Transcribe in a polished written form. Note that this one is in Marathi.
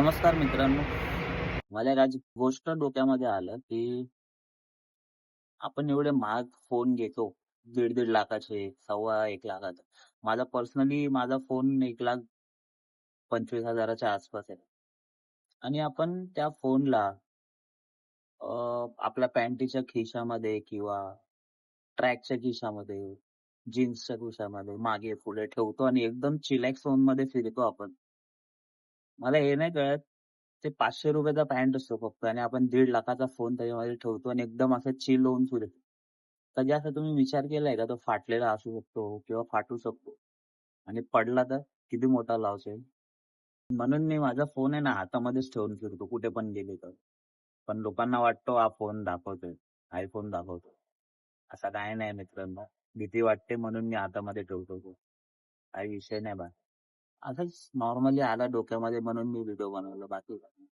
नमस्कार मित्रांनो. मला एक आज गोष्ट डोक्यामध्ये आलं, की आपण एवढे महाग फोन घेतो. 1.5-1.5 लाखाचे, 1.25 लाखाचा. माझा फोन 1,25,000 च्या आसपास आहे. आणि आपण त्या फोनला आपल्या पॅन्टीच्या खिशामध्ये किंवा ट्रॅकच्या खिशामध्ये, जीन्सच्या खिशामध्ये मागे-पुढे ठेवतो आणि एकदम चिलॅक्स मोडमध्ये फिरतो आपण. मला हे नाही कळत, ते ₹500 चा पॅन्ट असतो फक्त आणि आपण 1.5 लाखाचा फोन त्याच्यामध्ये ठेवतो आणि एकदम असं चिल होऊन फिरतो. कधी असा तुम्ही विचार केलाय का तो फाटलेला असू शकतो किंवा फाटू शकतो आणि पडला तर किती मोठा लॉस आहे? म्हणून मी माझा फोन आहे ना हातामध्येच ठेवून फिरतो कुठे पण गेलो तर. पण लोकांना वाटतो हा फोन दाखवतोय, iPhone दाखवतोय. असं काही नाही मित्रांनो. भीती वाटते म्हणून मी हातामध्ये ठेवतो तो. काही विषय नाही बा. असंच नॉर्मली आला डोक्यामध्ये म्हणून मी व्हिडिओ बनवला बाकी काही नाही.